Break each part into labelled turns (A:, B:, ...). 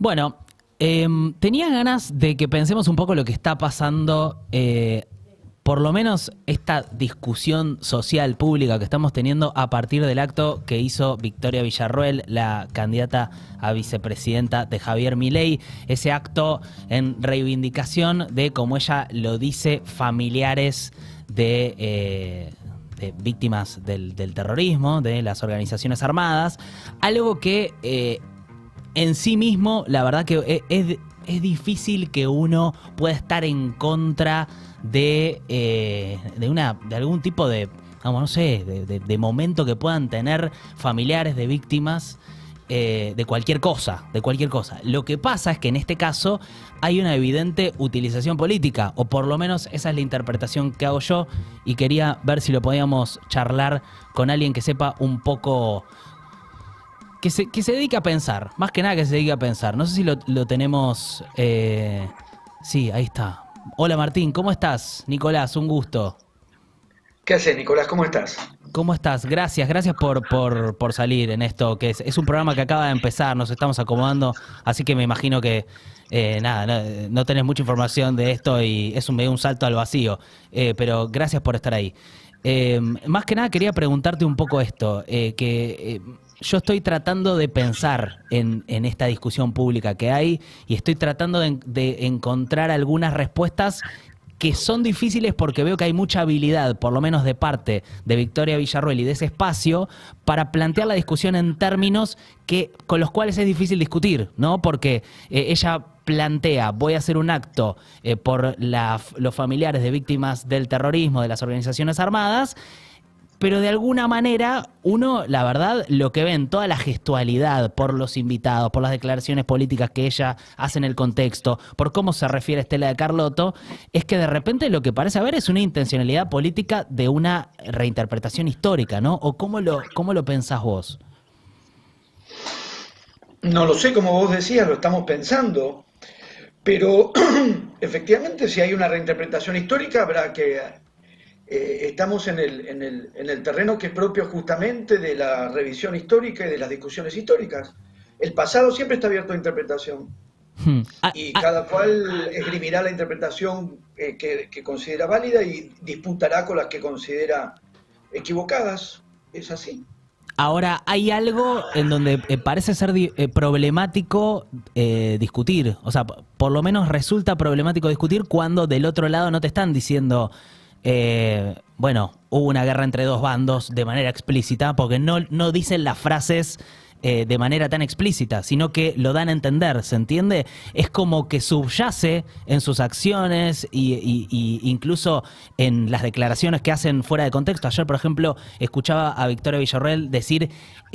A: Bueno, tenía ganas de que pensemos un poco lo que está pasando, por lo menos esta discusión social pública que estamos teniendo a partir del acto que hizo Victoria Villarroel, la candidata a vicepresidenta de Javier Milei. Ese acto en reivindicación de, como ella lo dice, familiares de víctimas del terrorismo, de las organizaciones armadas. Algo que en sí mismo, la verdad que es difícil que uno pueda estar en contra de algún tipo de, vamos, no sé, de momento que puedan tener familiares de víctimas de cualquier cosa, de cualquier cosa. Lo que pasa es que en este caso hay una evidente utilización política, o por lo menos esa es la interpretación que hago yo, y quería ver si lo podíamos charlar con alguien que sepa un poco, que se dedica a pensar, más que nada que se dedica a pensar. No sé si lo tenemos. Sí, ahí está. Hola Martín, ¿cómo estás? Nicolás, un gusto.
B: ¿Qué haces, Nicolás? ¿Cómo estás?
A: ¿Cómo estás? Gracias por salir en esto, que es un programa que acaba de empezar, nos estamos acomodando, así que me imagino que nada, no tenés mucha información de esto y es medio un salto al vacío, pero gracias por estar ahí. Más que nada quería preguntarte un poco esto, yo estoy tratando de pensar en esta discusión pública que hay y estoy tratando de encontrar algunas respuestas que son difíciles porque veo que hay mucha habilidad, por lo menos de parte de Victoria Villarroel y de ese espacio, para plantear la discusión en términos con los cuales es difícil discutir, ¿no? Porque ella plantea, voy a hacer un acto por los familiares de víctimas del terrorismo, de las organizaciones armadas, pero de alguna manera uno, la verdad, lo que ve en toda la gestualidad por los invitados, por las declaraciones políticas que ella hace en el contexto, por cómo se refiere a Estela de Carlotto, es que de repente lo que parece haber es una intencionalidad política de una reinterpretación histórica, ¿no? ¿O cómo lo pensás vos?
B: No lo sé, como vos decías, lo estamos pensando, pero efectivamente si hay una reinterpretación histórica habrá que... estamos en el terreno que es propio justamente de la revisión histórica y de las discusiones históricas. El pasado siempre está abierto a interpretación
A: Hmm.
B: y cada cual esgrimirá la interpretación que considera válida y disputará con las que considera equivocadas. Es así.
A: Ahora, hay algo en donde parece ser problemático discutir. O sea, por lo menos resulta problemático discutir cuando del otro lado no te están diciendo, bueno, hubo una guerra entre dos bandos de manera explícita, porque no dicen las frases de manera tan explícita, sino que lo dan a entender, ¿se entiende? Es como que subyace en sus acciones y incluso en las declaraciones que hacen fuera de contexto. Ayer, por ejemplo, escuchaba a Victoria Villarroel decir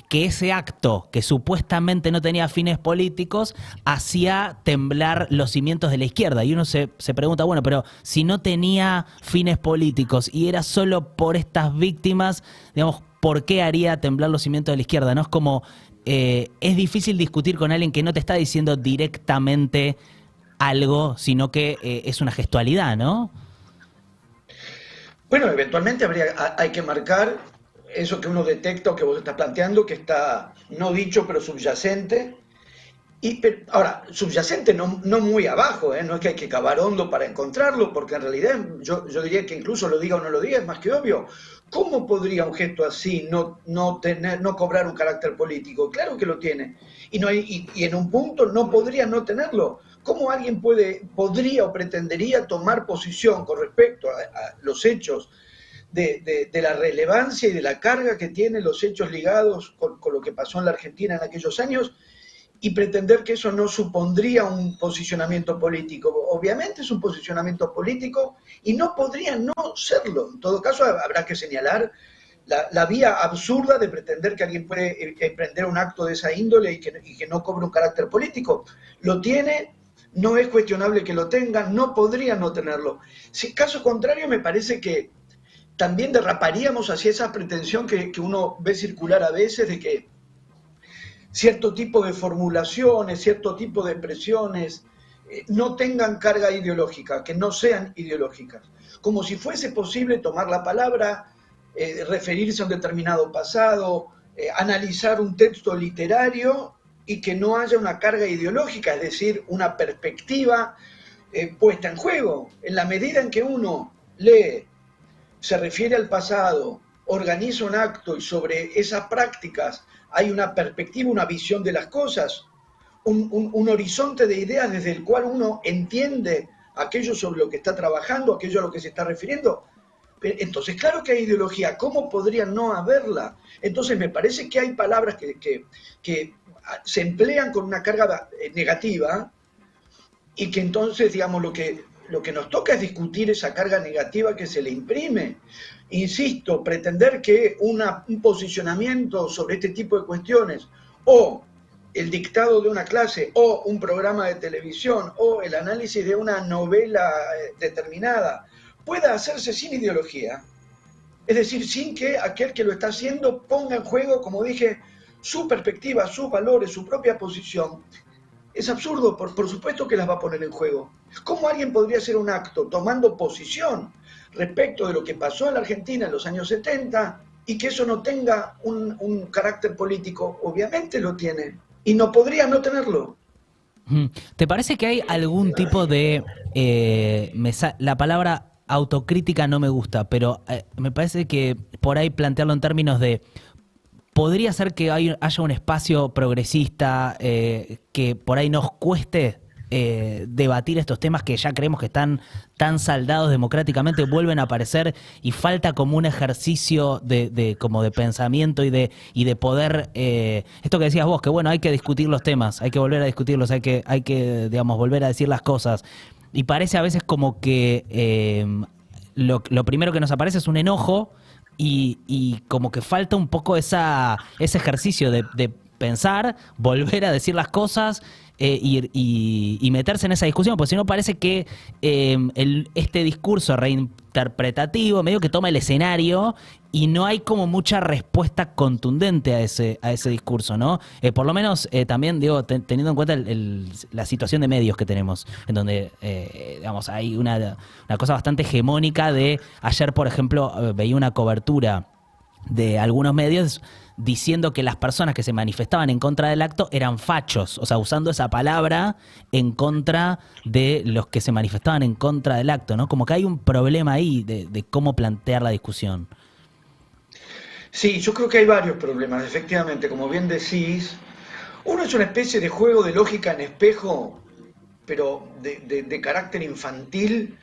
A: que ese acto, que supuestamente no tenía fines políticos, hacía temblar los cimientos de la izquierda. Y uno se pregunta, bueno, pero si no tenía fines políticos y era solo por estas víctimas, digamos, ¿por qué haría temblar los cimientos de la izquierda? ¿No? Es como, es difícil discutir con alguien que no te está diciendo directamente algo, sino que es una gestualidad, ¿no?
B: Bueno, eventualmente hay que marcar eso que uno detecta o que vos estás planteando, que está no dicho pero subyacente. Ahora, subyacente no muy abajo, ¿eh? No es que hay que cavar hondo para encontrarlo, porque en realidad yo diría que incluso lo diga o no lo diga, es más que obvio. ¿Cómo podría un gesto así no cobrar un carácter político? Claro que lo tiene. Y en un punto no podría no tenerlo. ¿Cómo alguien podría o pretendería tomar posición con respecto a los hechos de la relevancia y de la carga que tienen los hechos ligados con lo que pasó en la Argentina en aquellos años y pretender que eso no supondría un posicionamiento político? Obviamente es un posicionamiento político y no podría no serlo. En todo caso, habrá que señalar la vía absurda de pretender que alguien puede emprender un acto de esa índole y que no cobre un carácter político. Lo tiene, no es cuestionable que lo tenga, no podría no tenerlo. Si caso contrario, me parece que también derraparíamos hacia esa pretensión que uno ve circular a veces de que cierto tipo de formulaciones, cierto tipo de expresiones no tengan carga ideológica, que no sean ideológicas. Como si fuese posible tomar la palabra, referirse a un determinado pasado, analizar un texto literario y que no haya una carga ideológica, es decir, una perspectiva puesta en juego. En la medida en que uno lee, se refiere al pasado, organiza un acto y sobre esas prácticas hay una perspectiva, una visión de las cosas, un horizonte de ideas desde el cual uno entiende aquello sobre lo que está trabajando, aquello a lo que se está refiriendo. Entonces, claro que hay ideología, ¿cómo podría no haberla? Entonces, me parece que hay palabras que se emplean con una carga negativa y que entonces, digamos, lo que nos toca es discutir esa carga negativa que se le imprime. Insisto, pretender que un posicionamiento sobre este tipo de cuestiones o el dictado de una clase o un programa de televisión o el análisis de una novela determinada pueda hacerse sin ideología, es decir, sin que aquel que lo está haciendo ponga en juego, como dije, su perspectiva, sus valores, su propia posición, es absurdo, por supuesto que las va a poner en juego. ¿Cómo alguien podría hacer un acto tomando posición respecto de lo que pasó en la Argentina en los años 70 y que eso no tenga un carácter político? Obviamente lo tiene, y no podría no tenerlo.
A: ¿Te parece que hay algún tipo de... la palabra autocrítica no me gusta, pero me parece que por ahí plantearlo en términos de... ¿Podría ser que haya un espacio progresista que por ahí nos cueste debatir estos temas que ya creemos que están tan saldados democráticamente, vuelven a aparecer y falta como un ejercicio como de pensamiento y de poder, esto que decías vos, que bueno, hay que discutir los temas, hay que volver a discutirlos, hay que digamos, volver a decir las cosas, y parece a veces como que lo primero que nos aparece es un enojo y como que falta un poco ese ejercicio de pensar, volver a decir las cosas y meterse en esa discusión, porque si no parece que este discurso reinterpretativo medio que toma el escenario y no hay como mucha respuesta contundente a ese discurso, ¿no? Por lo menos también, digo, teniendo en cuenta la situación de medios que tenemos, en donde, digamos, hay una cosa bastante hegemónica de... Ayer, por ejemplo, veía una cobertura de algunos medios diciendo que las personas que se manifestaban en contra del acto eran fachos, o sea, usando esa palabra en contra de los que se manifestaban en contra del acto, ¿no? Como que hay un problema ahí de cómo plantear la discusión.
B: Sí, yo creo que hay varios problemas, efectivamente, como bien decís. Uno es una especie de juego de lógica en espejo, pero de carácter infantil,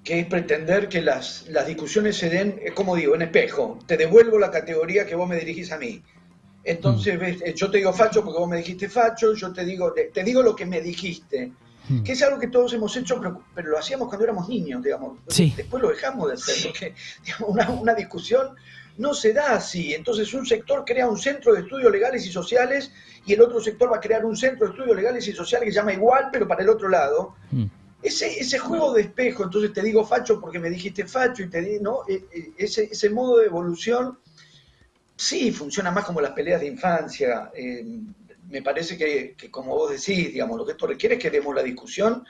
B: que es pretender que las discusiones se den, como digo, en espejo. Te devuelvo la categoría que vos me dirigís a mí. Entonces, ves, yo te digo facho porque vos me dijiste facho, yo te digo lo que me dijiste. Que es algo que todos hemos hecho, pero lo hacíamos cuando éramos niños, digamos.
A: Sí.
B: Después lo dejamos de hacer, porque digamos, una discusión no se da así. Entonces un sector crea un centro de estudios legales y sociales y el otro sector va a crear un centro de estudios legales y sociales que se llama igual, pero para el otro lado. Ese juego de espejo, entonces te digo facho porque me dijiste facho y te digo, ¿no? Ese modo de evolución sí funciona más como las peleas de infancia. Me parece que, como vos decís, digamos, lo que esto requiere es que demos la discusión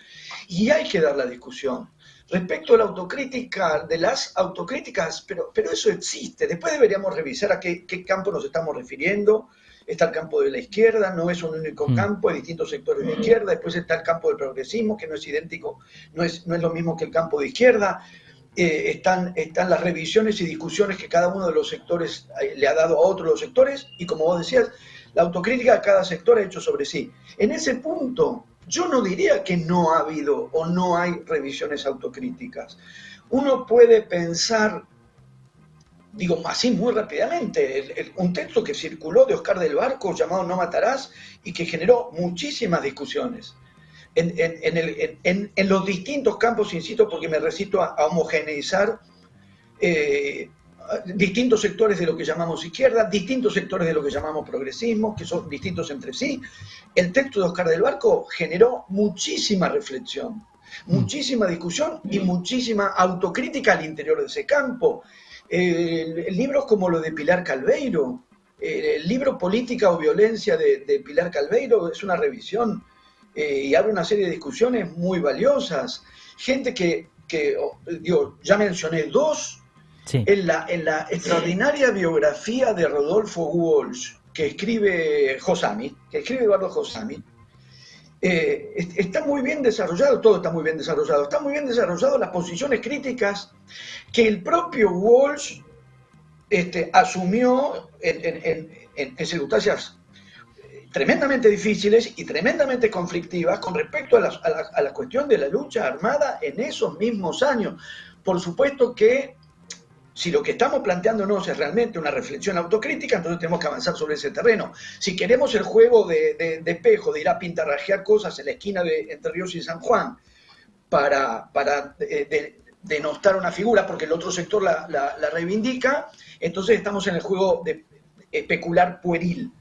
B: y hay que dar la discusión. Respecto a la autocrítica, de las autocríticas, pero eso existe. Después deberíamos revisar a qué campo nos estamos refiriendo. Está el campo de la izquierda, no es un único campo, hay distintos sectores de izquierda. Después está el campo del progresismo, que no es idéntico, no es lo mismo que el campo de izquierda. Están las revisiones y discusiones que cada uno de los sectores le ha dado a otros los sectores, y como vos decías, la autocrítica que cada sector ha hecho sobre sí. En ese punto, yo no diría que no ha habido o no hay revisiones autocríticas. Uno puede pensar, digo así muy rápidamente, un texto que circuló de Oscar del Barco llamado No matarás y que generó muchísimas discusiones. En los distintos campos, insisto, porque me resisto a homogeneizar distintos sectores de lo que llamamos izquierda, distintos sectores de lo que llamamos progresismo, que son distintos entre sí. El texto de Oscar del Barco generó muchísima reflexión, muchísima discusión y muchísima autocrítica al interior de ese campo. Libros como lo de Pilar Calveiro, el libro Política o Violencia de Pilar Calveiro es una revisión y abre una serie de discusiones muy valiosas. Gente que digo, ya mencioné dos. Sí. En la extraordinaria biografía de Rodolfo Walsh, que escribe Josami, que escribe Eduardo Josami, está muy bien desarrollado, todo está muy bien desarrollado las posiciones críticas que el propio Walsh asumió en circunstancias tremendamente difíciles y tremendamente conflictivas con respecto a la cuestión de la lucha armada en esos mismos años. Por supuesto que si lo que estamos planteándonos es realmente una reflexión autocrítica, entonces tenemos que avanzar sobre ese terreno. Si queremos el juego de Pejo, de ir a pintarrajear cosas en la esquina de Entre Ríos y San Juan para denostar una figura porque el otro sector la reivindica, entonces estamos en el juego de especular pueril.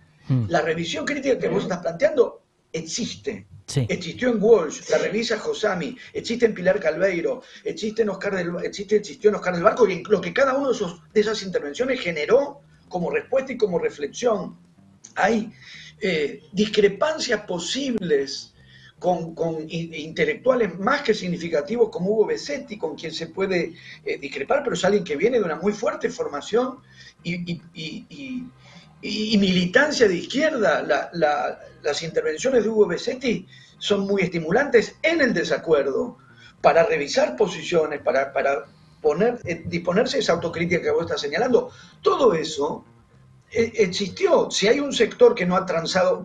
B: La revisión crítica que vos estás planteando existe. Sí. Existió en Walsh, la revisa Josami, existe en Pilar Calveiro, existió en Oscar del Barco, y lo que cada uno de esas intervenciones generó como respuesta y como reflexión. Hay discrepancias posibles con intelectuales más que significativos como Hugo Besetti, con quien se puede discrepar, pero es alguien que viene de una muy fuerte formación y militancia de izquierda. Las intervenciones de Hugo Besetti son muy estimulantes en el desacuerdo, para revisar posiciones, para disponerse esa autocrítica que vos estás señalando. Todo eso existió. Si hay un sector que no ha transitado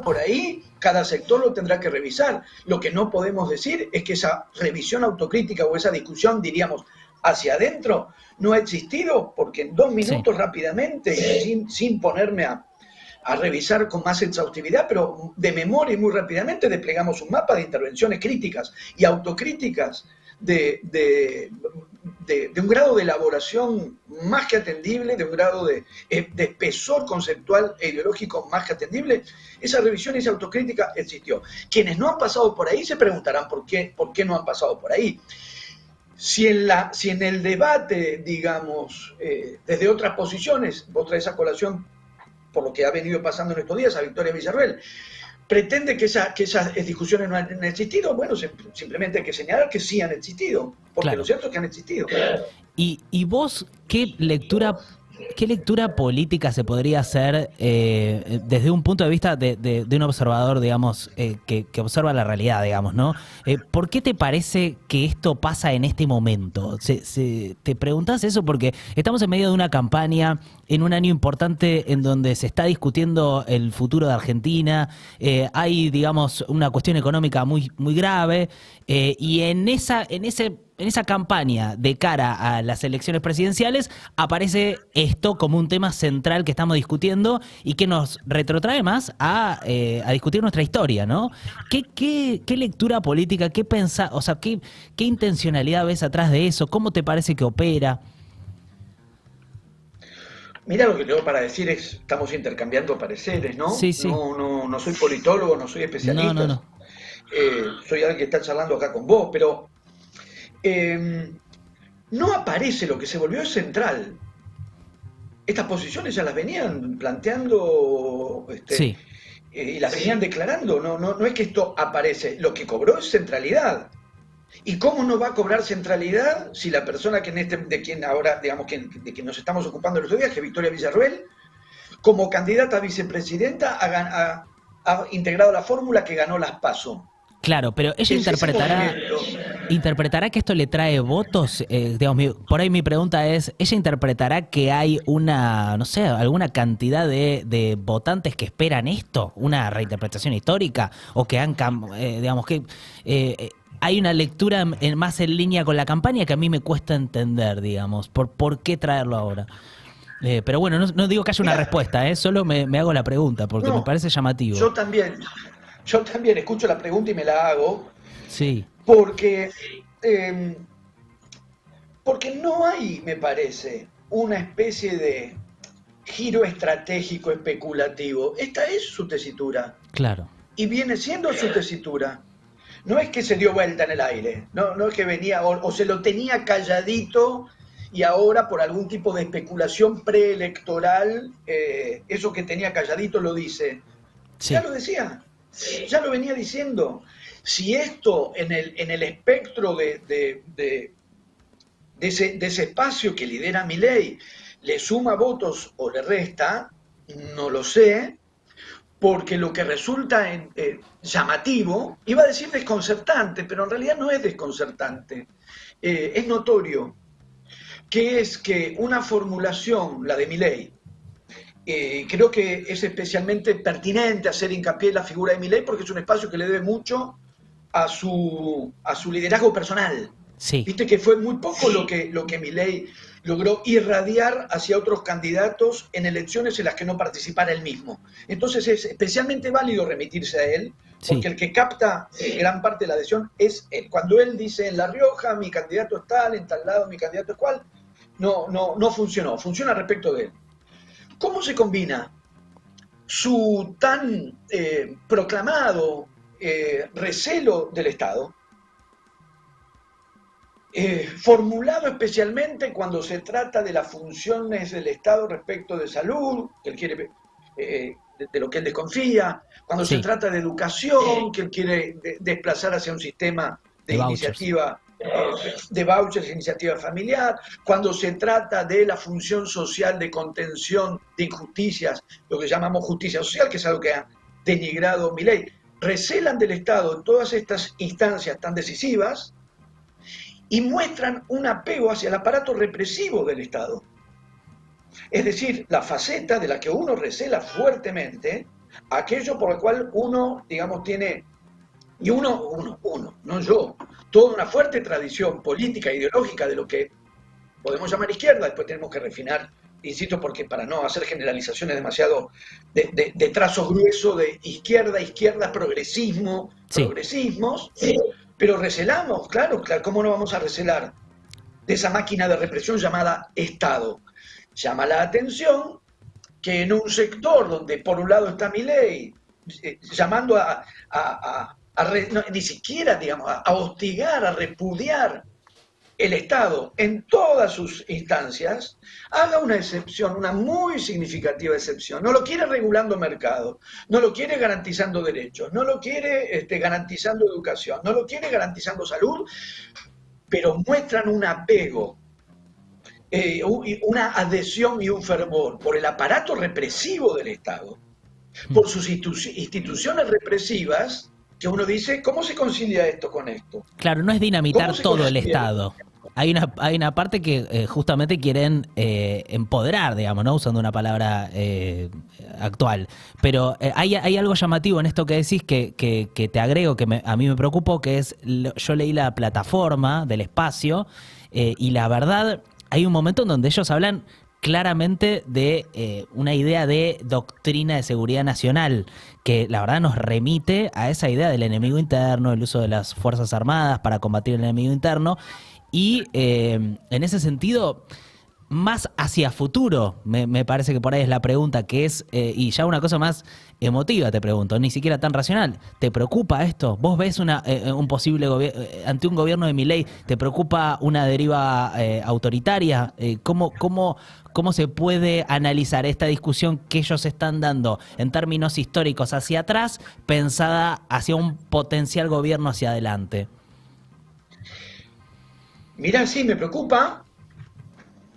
B: por ahí, cada sector lo tendrá que revisar. Lo que no podemos decir es que esa revisión autocrítica o esa discusión, diríamos, hacia adentro, no ha existido, porque en 2 minutos rápidamente, sin ponerme a revisar con más exhaustividad, pero de memoria y muy rápidamente desplegamos un mapa de intervenciones críticas y autocríticas de un grado de elaboración más que atendible, de un grado de espesor conceptual e ideológico más que atendible. Esa revisión y esa autocrítica existió. Quienes no han pasado por ahí se preguntarán por qué no han pasado por ahí. Si en el debate, digamos, desde otras posiciones, vos traes a colación, por lo que ha venido pasando en estos días, a Victoria Villarruel, pretende que esas discusiones no han existido, bueno, simplemente hay que señalar que sí han existido, porque lo cierto es que han existido.
A: ¿Y vos qué lectura política se podría hacer desde un punto de vista de un observador, digamos, que observa la realidad, digamos, ¿no? ¿Por qué te parece que esto pasa en este momento? ¿Te preguntás eso? Porque estamos en medio de una campaña, en un año importante en donde se está discutiendo el futuro de Argentina, hay, digamos, una cuestión económica muy, muy grave, y en esa campaña de cara a las elecciones presidenciales aparece esto como un tema central que estamos discutiendo y que nos retrotrae más a discutir nuestra historia, ¿no? ¿Qué lectura política, qué pensás, o sea, qué intencionalidad ves atrás de eso? ¿Cómo te parece que opera?
B: Mira, lo que tengo para decir es, estamos intercambiando pareceres, ¿no?
A: Sí, sí.
B: No soy politólogo, no soy especialista.
A: No.
B: Soy alguien que está charlando acá con vos, pero no aparece lo que se volvió central. Estas posiciones ya las venían planteando y las venían declarando. No es que esto aparece, lo que cobró es centralidad. ¿Y cómo no va a cobrar centralidad si la persona de quien ahora, digamos, de quien nos estamos ocupando los días, que es Victoria Villarruel, como candidata a vicepresidenta ha integrado la fórmula que ganó las PASO?
A: Claro, pero ella interpretará que esto le trae votos, digamos, por ahí mi pregunta es, ¿ella interpretará que hay alguna cantidad de votantes que esperan esto, una reinterpretación histórica, o que hay una lectura más en línea con la campaña que a mí me cuesta entender, digamos, por qué traerlo ahora? Pero bueno, no digo que haya una respuesta, solo me hago la pregunta, porque me parece llamativo.
B: Yo también escucho la pregunta y me la hago.
A: Sí.
B: Porque no hay, me parece, una especie de giro estratégico especulativo. Esta es su tesitura.
A: Claro.
B: Y viene siendo su tesitura. No es que se dio vuelta en el aire, no es que venía o se lo tenía calladito y ahora por algún tipo de especulación preelectoral, eso que tenía calladito lo dice. Sí. Ya lo decía, ya lo venía diciendo. Si esto en el espectro de ese espacio que lidera Milei ¿Le suma votos o le resta? No lo sé, porque lo que resulta llamativo, iba a decir desconcertante, pero en realidad no es desconcertante, es notorio, que es que una formulación, la de Milei, creo que es especialmente pertinente hacer hincapié en la figura de Milei porque es un espacio que le debe mucho a su liderazgo personal.
A: Sí.
B: Viste que fue muy poco lo que Milei logró irradiar hacia otros candidatos en elecciones en las que no participara él mismo. Entonces es especialmente válido remitirse a él, porque
A: Sí.
B: el que capta gran parte de la adhesión es él. Cuando él dice en La Rioja, mi candidato es tal, en tal lado, mi candidato es cual, no funcionó, funciona respecto de él. ¿Cómo se combina su tan proclamado recelo del Estado, formulado especialmente cuando se trata de las funciones del Estado respecto de salud, que él quiere, de lo que él desconfía, cuando se
A: Sí.
B: trata de educación, que él quiere desplazar hacia un sistema de
A: De vouchers.
B: iniciativa, de vouchers, iniciativa familiar, cuando se trata de la función social de contención de injusticias, lo que llamamos justicia social, que es algo que ha denigrado Milei, recelan del Estado en todas estas instancias tan decisivas y muestran un apego hacia el aparato represivo del Estado. Es decir, la faceta de la que uno recela fuertemente, aquello por el cual uno, digamos, tiene, y uno, no yo, toda una fuerte tradición política e ideológica de lo que podemos llamar izquierda, después tenemos que refinar, insisto, porque para no hacer generalizaciones demasiado de trazo grueso de izquierda, progresismo,
A: Sí.
B: progresismos, pero recelamos, claro, ¿cómo no vamos a recelar de esa máquina de represión llamada Estado? Llama la atención que en un sector donde por un lado está Milei, llamando ni siquiera, digamos, a hostigar, a repudiar el Estado en todas sus instancias, haga una excepción, una muy significativa excepción. No lo quiere regulando mercado, no lo quiere garantizando derechos, no lo quiere garantizando educación, no lo quiere garantizando salud, pero muestran un apego, una adhesión y un fervor por el aparato represivo del Estado, por sus instituciones represivas, que uno dice, ¿cómo se concilia esto con esto?
A: Claro, no es dinamitar todo el Estado. Hay una parte que justamente quieren empoderar, digamos, ¿no? Usando una palabra actual. Pero hay algo llamativo en esto que decís que te agrego, que a mí me preocupó, que es, yo leí la plataforma del espacio y la verdad, hay un momento en donde ellos hablan claramente de una idea de doctrina de seguridad nacional que la verdad nos remite a esa idea del enemigo interno, el uso de las Fuerzas Armadas para combatir el enemigo interno y en ese sentido más hacia futuro, me parece que por ahí es la pregunta, que es, y ya una cosa más emotiva te pregunto, ni siquiera tan racional, ¿te preocupa esto? ¿Vos ves un posible gobierno, ante un gobierno de Milei, te preocupa una deriva autoritaria? ¿Cómo se puede analizar esta discusión que ellos están dando en términos históricos hacia atrás, pensada hacia un potencial gobierno hacia adelante?
B: Mirá, sí, me preocupa.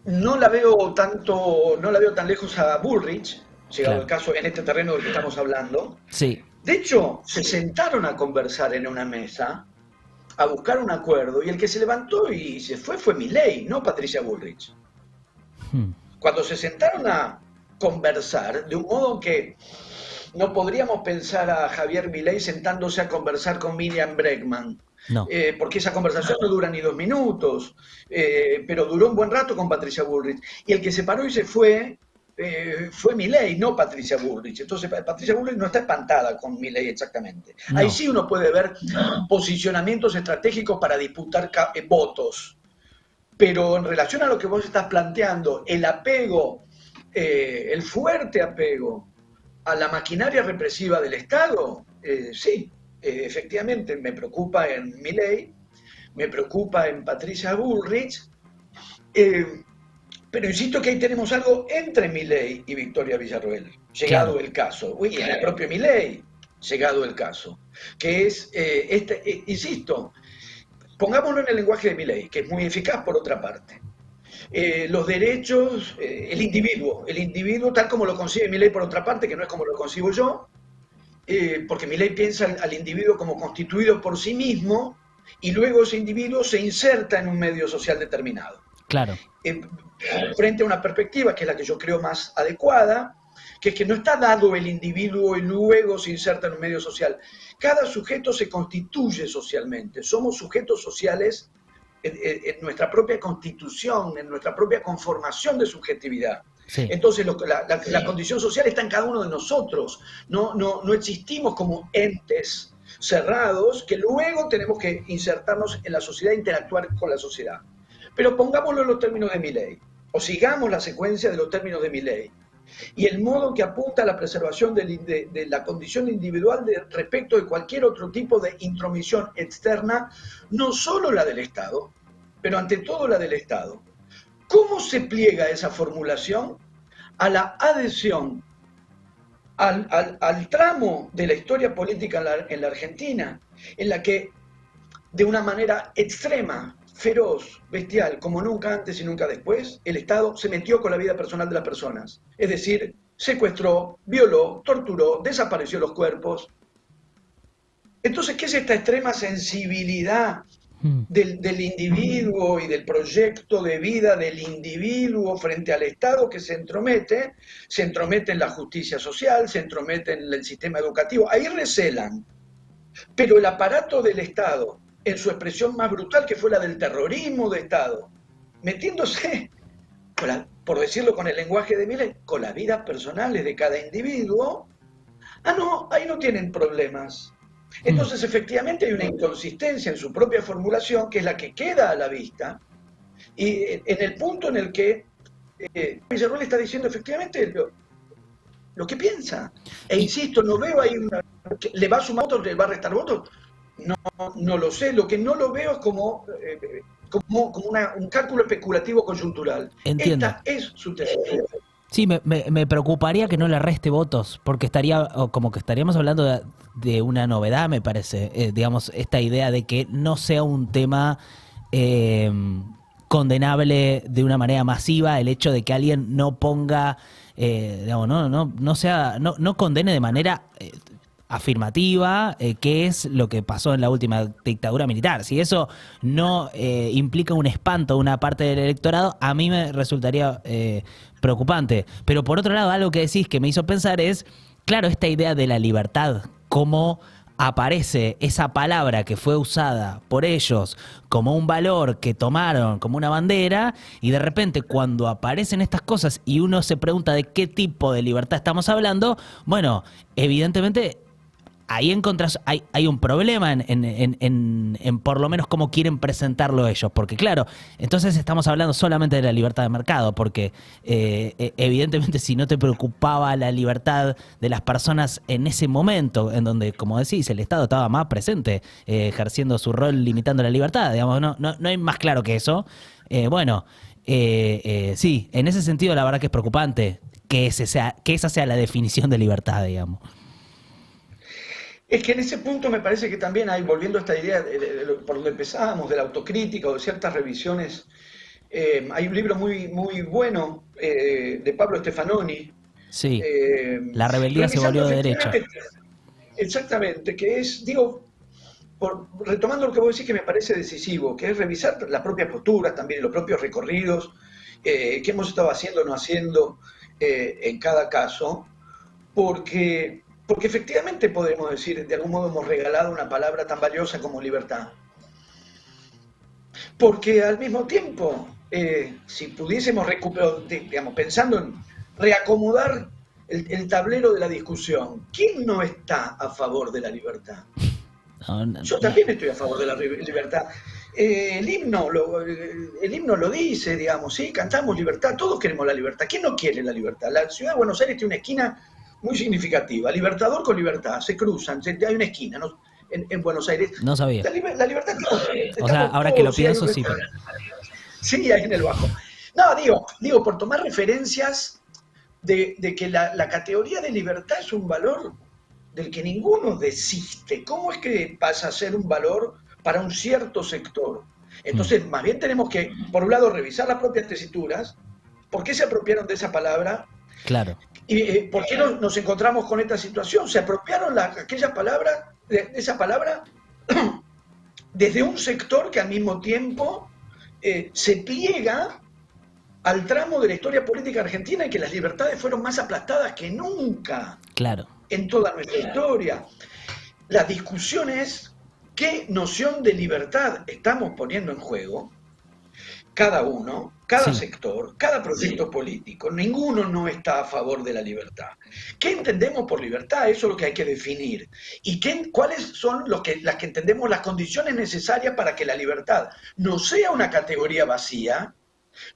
B: No la veo tan lejos a Bullrich, llegado
A: Claro.
B: el caso en este terreno del que estamos hablando.
A: Sí.
B: De hecho, se sentaron a conversar en una mesa, a buscar un acuerdo, y el que se levantó y se fue Milei, no Patricia Bullrich. Cuando se sentaron a conversar, de un modo que no podríamos pensar a Javier Milei sentándose a conversar con Miriam Bregman,
A: No.
B: porque esa conversación no dura ni 2 minutos, pero duró un buen rato con Patricia Bullrich. Y el que se paró y se fue Milei, no Patricia Bullrich. Entonces Patricia Bullrich no está espantada con Milei exactamente.
A: No.
B: Ahí sí uno puede ver posicionamientos estratégicos para disputar votos. Pero en relación a lo que vos estás planteando, el apego, el fuerte apego a la maquinaria represiva del Estado, sí, efectivamente me preocupa en Milei, me preocupa en Patricia Bullrich, pero insisto que ahí tenemos algo entre Milei y Victoria Villarroel, llegado el caso, y en el propio Milei, llegado el caso, que es, insisto, pongámoslo en el lenguaje de Milei, que es muy eficaz por otra parte. los derechos, el individuo tal como lo concibe Milei por otra parte, que no es como lo concibo yo, porque Milei piensa al individuo como constituido por sí mismo y luego ese individuo se inserta en un medio social determinado.
A: Claro.
B: Frente a una perspectiva que es la que yo creo más adecuada, que es que no está dado el individuo y luego se inserta en un medio social. Cada sujeto se constituye socialmente, somos sujetos sociales en nuestra propia constitución, en nuestra propia conformación de subjetividad.
A: Sí.
B: Entonces la condición social está en cada uno de nosotros, no existimos como entes cerrados que luego tenemos que insertarnos en la sociedad e interactuar con la sociedad. Pero pongámoslo en los términos de Milei, o sigamos la secuencia de los términos de Milei, y el modo que apunta a la preservación de la condición individual respecto de cualquier otro tipo de intromisión externa, no solo la del Estado, pero ante todo la del Estado. ¿Cómo se pliega esa formulación a la adhesión al tramo de la historia política en la Argentina, en la que de una manera extrema, feroz, bestial, como nunca antes y nunca después, el Estado se metió con la vida personal de las personas? Es decir, secuestró, violó, torturó, desapareció los cuerpos. Entonces, ¿qué es esta extrema sensibilidad del individuo y del proyecto de vida del individuo frente al Estado que se entromete en la justicia social, se entromete en el sistema educativo? Ahí recelan. Pero el aparato del Estado, en su expresión más brutal, que fue la del terrorismo de Estado, metiéndose, por decirlo con el lenguaje de Milei, con las vidas personales de cada individuo, no, ahí no tienen problemas. Entonces, efectivamente, hay una inconsistencia en su propia formulación, que es la que queda a la vista, y en el punto en el que Villarruel está diciendo efectivamente lo que piensa. E insisto, no veo ahí ¿le va a sumar votos, le va a restar votos? No lo sé. Lo que no lo veo es como un cálculo especulativo coyuntural.
A: Entiendo.
B: Esta es su tesis.
A: Sí, me preocuparía que no le reste votos, porque como que estaríamos hablando de una novedad, me parece. Digamos, esta idea de que no sea un tema condenable de una manera masiva, el hecho de que alguien no ponga, digamos, no condene de manera afirmativa qué es lo que pasó en la última dictadura militar. Si eso no implica un espanto de una parte del electorado, a mí me resultaría preocupante. Pero por otro lado, algo que decís que me hizo pensar es, claro, esta idea de la libertad, cómo aparece esa palabra que fue usada por ellos como un valor que tomaron como una bandera, y de repente cuando aparecen estas cosas y uno se pregunta de qué tipo de libertad estamos hablando, bueno, evidentemente ahí hay un problema en por lo menos cómo quieren presentarlo ellos, porque claro, entonces estamos hablando solamente de la libertad de mercado, porque evidentemente si no te preocupaba la libertad de las personas en ese momento, en donde, como decís, el Estado estaba más presente, ejerciendo su rol, limitando la libertad, digamos, no hay más claro que eso. Sí, en ese sentido la verdad que es preocupante que esa sea la definición de libertad, digamos.
B: Es que en ese punto me parece que también hay, volviendo a esta idea por donde empezábamos, de la autocrítica o de ciertas revisiones, hay un libro muy, muy bueno de Pablo Stefanoni.
A: Sí, La rebeldía se volvió de derecha.
B: Exactamente, que es, retomando lo que vos decís, que me parece decisivo, que es revisar las propias posturas también, los propios recorridos, que hemos estado haciendo o no haciendo en cada caso, porque efectivamente podemos decir, de algún modo hemos regalado una palabra tan valiosa como libertad. Porque al mismo tiempo, si pudiésemos recuperar, digamos, pensando en reacomodar el tablero de la discusión, ¿quién no está a favor de la libertad? Yo también estoy a favor de la libertad. El himno lo dice, digamos, sí, cantamos libertad, todos queremos la libertad. ¿Quién no quiere la libertad? La ciudad de Buenos Aires tiene una esquina muy significativa, Libertador con Libertad, se cruzan, hay una esquina, ¿no? En Buenos Aires.
A: No sabía.
B: La libertad.
A: O sea, ahora que lo pienso, sí. Pero...
B: Sí, ahí en el bajo. No, digo, por tomar referencias de que la categoría de libertad es un valor del que ninguno desiste. ¿Cómo es que pasa a ser un valor para un cierto sector? Entonces, más bien tenemos que, por un lado, revisar las propias tesituras, por qué se apropiaron de esa palabra,
A: Claro,
B: y por qué nos encontramos con esta situación. Se apropiaron aquellas palabras, de esa palabra, desde un sector que al mismo tiempo se pliega al tramo de la historia política argentina en que las libertades fueron más aplastadas que nunca
A: claro.
B: en toda nuestra historia. La discusión es qué noción de libertad estamos poniendo en juego, cada uno, cada
A: Sí,
B: sector, cada proyecto político. Ninguno no está a favor de la libertad. ¿Qué entendemos por libertad? Eso es lo que hay que definir. ¿Y cuáles son las que entendemos las condiciones necesarias para que la libertad no sea una categoría vacía,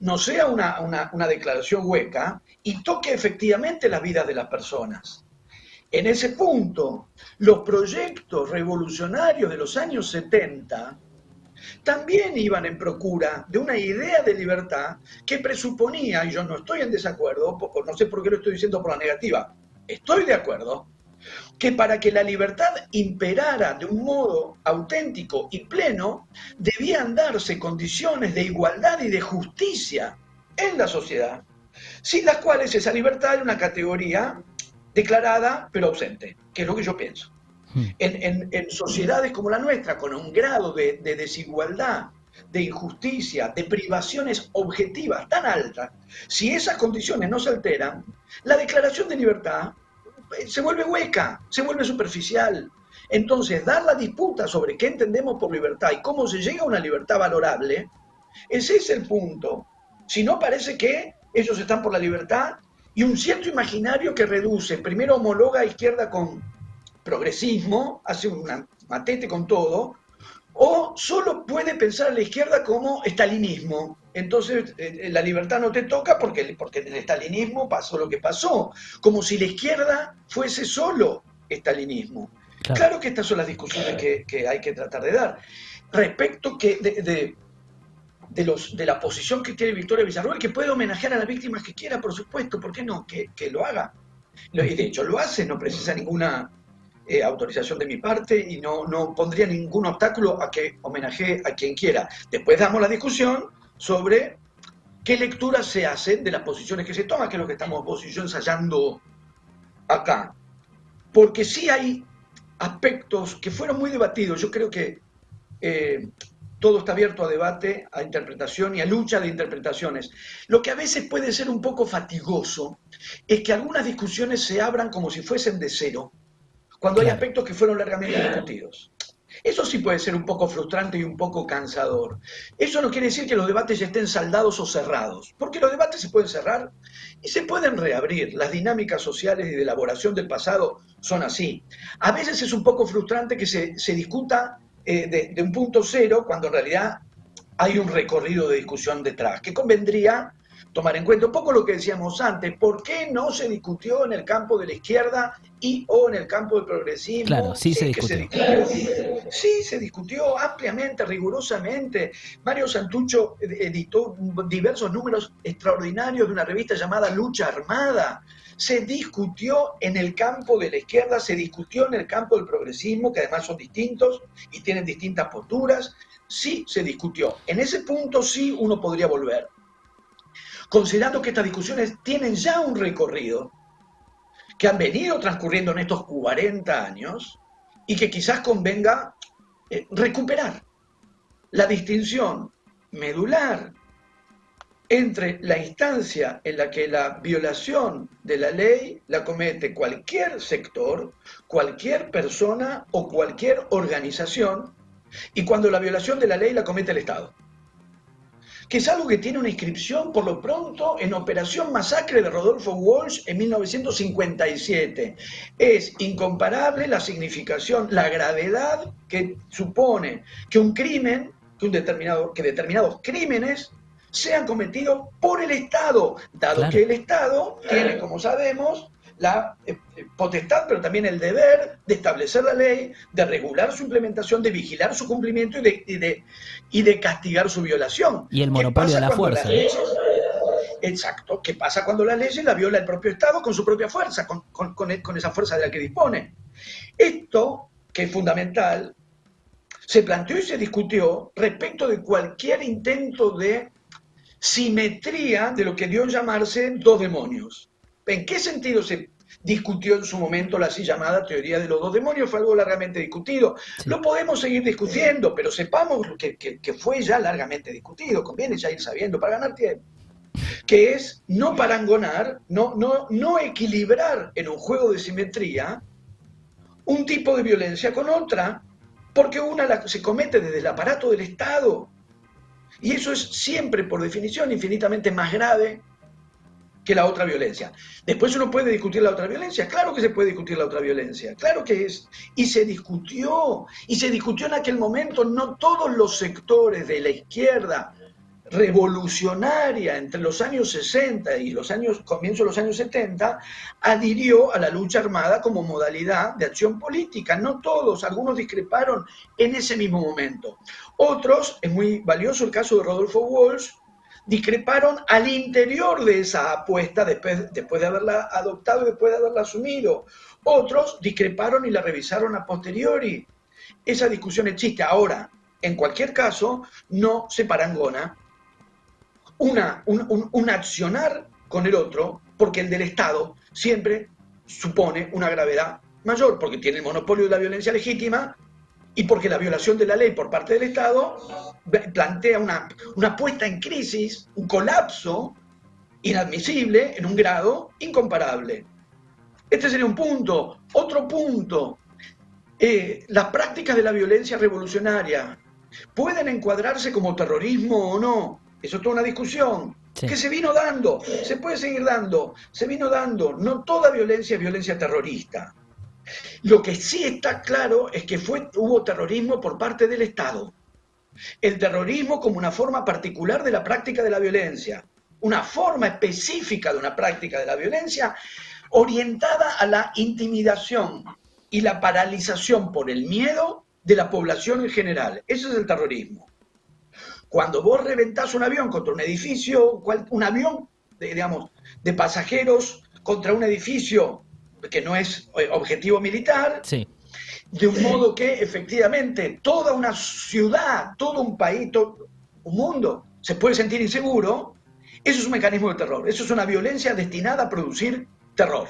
B: no sea una declaración hueca y toque efectivamente las vidas de las personas? En ese punto, los proyectos revolucionarios de los años 70 también iban en procura de una idea de libertad que presuponía, y yo no estoy en desacuerdo, no sé por qué lo estoy diciendo por la negativa, estoy de acuerdo, que para que la libertad imperara de un modo auténtico y pleno, debían darse condiciones de igualdad y de justicia en la sociedad, sin las cuales esa libertad era una categoría declarada pero ausente, que es lo que yo pienso. En sociedades como la nuestra, con un grado de desigualdad, de injusticia, de privaciones objetivas tan altas, si esas condiciones no se alteran, la declaración de libertad se vuelve hueca, se vuelve superficial. Entonces, dar la disputa sobre qué entendemos por libertad y cómo se llega a una libertad valorable, ese es el punto. Si no, parece que ellos están por la libertad y un cierto imaginario que reduce, primero homologa a izquierda con progresismo, hace un matete con todo, o solo puede pensar a la izquierda como estalinismo. Entonces la libertad no te toca porque en el estalinismo pasó lo que pasó, como si la izquierda fuese solo estalinismo.
A: claro.
B: Claro que estas son las discusiones que hay que tratar de dar. Respecto de la posición que tiene Victoria Villarroel, que puede homenajear a las víctimas que quiera, por supuesto, ¿por qué no? Que lo haga. Y de hecho lo hace, no precisa ninguna autorización de mi parte y no pondría ningún obstáculo a que homenajee a quien quiera. Después damos la discusión sobre qué lecturas se hacen de las posiciones que se toman, que es lo que estamos vos y yo ensayando acá. Porque sí hay aspectos que fueron muy debatidos. Yo creo que todo está abierto a debate, a interpretación y a lucha de interpretaciones. Lo que a veces puede ser un poco fatigoso es que algunas discusiones se abran como si fuesen de cero, cuando hay aspectos que fueron largamente discutidos. Eso sí puede ser un poco frustrante y un poco cansador. Eso no quiere decir que los debates ya estén saldados o cerrados, porque los debates se pueden cerrar y se pueden reabrir. Las dinámicas sociales y de elaboración del pasado son así. A veces es un poco frustrante que se discuta de un punto cero cuando en realidad hay un recorrido de discusión detrás, que convendría tomar en cuenta un poco lo que decíamos antes. ¿Por qué no se discutió en el campo de la izquierda o en el campo del progresismo?
A: Claro, sí se discutió.
B: Sí, se discutió ampliamente, rigurosamente. Mario Santucho editó diversos números extraordinarios de una revista llamada Lucha Armada. Se discutió en el campo de la izquierda, se discutió en el campo del progresismo, que además son distintos y tienen distintas posturas. Sí se discutió. En ese punto sí uno podría volver, considerando que estas discusiones tienen ya un recorrido, que han venido transcurriendo en estos 40 años y que quizás convenga recuperar la distinción medular entre la instancia en la que la violación de la ley la comete cualquier sector, cualquier persona o cualquier organización, y cuando la violación de la ley la comete el Estado, que es algo que tiene una inscripción por lo pronto en Operación Masacre de Rodolfo Walsh en 1957. Es incomparable la significación, la gravedad que supone que un crimen, que determinados crímenes sean cometidos por el Estado, dado que el Estado tiene, como sabemos, la potestad, pero también el deber de establecer la ley, de regular su implementación, de vigilar su cumplimiento y de castigar su violación.
A: Y el monopolio de la fuerza.
B: Exacto. ¿Qué pasa cuando las leyes la viola el propio Estado con su propia fuerza, con esa fuerza de la que dispone? Esto, que es fundamental, se planteó y se discutió respecto de cualquier intento de simetría de lo que dio en llamarse dos demonios. ¿En qué sentido se discutió en su momento la así llamada teoría de los dos demonios? Fue algo largamente discutido.
A: Sí.
B: Lo podemos seguir discutiendo, pero sepamos que fue ya largamente discutido. Conviene ya ir sabiendo para ganar tiempo. Que es no parangonar, no equilibrar en un juego de simetría un tipo de violencia con otra, porque una se comete desde el aparato del Estado. Y eso es siempre, por definición, infinitamente más grave que la otra violencia. Después uno puede discutir la otra violencia, claro que se puede discutir la otra violencia, claro que es, y se discutió en aquel momento. No todos los sectores de la izquierda revolucionaria entre los años 60 y comienzo de los años 70, adhirió a la lucha armada como modalidad de acción política. No todos, algunos discreparon en ese mismo momento. Otros, es muy valioso el caso de Rodolfo Walsh, discreparon al interior de esa apuesta después de haberla adoptado y después de haberla asumido. Otros discreparon y la revisaron a posteriori. Esa discusión existe. Ahora, en cualquier caso, no se parangona un accionar con el otro, porque el del Estado siempre supone una gravedad mayor, porque tiene el monopolio de la violencia legítima y porque la violación de la ley por parte del Estado plantea una puesta en crisis, un colapso inadmisible en un grado incomparable. Este sería un punto. Otro punto, las prácticas de la violencia revolucionaria pueden encuadrarse como terrorismo o no. Eso es toda una discusión que se vino dando, se puede seguir dando, se vino dando. No toda violencia es violencia terrorista. Lo que sí está claro es que hubo terrorismo por parte del Estado. El terrorismo como una forma particular de la práctica de la violencia, una forma específica de una práctica de la violencia orientada a la intimidación y la paralización por el miedo de la población en general. Ese es el terrorismo. Cuando vos reventás un avión contra un edificio, un avión, de pasajeros contra un edificio que no es objetivo militar,
A: sí,
B: de un modo que efectivamente toda una ciudad, todo un país, todo un mundo se puede sentir inseguro, eso es un mecanismo de terror, eso es una violencia destinada a producir terror.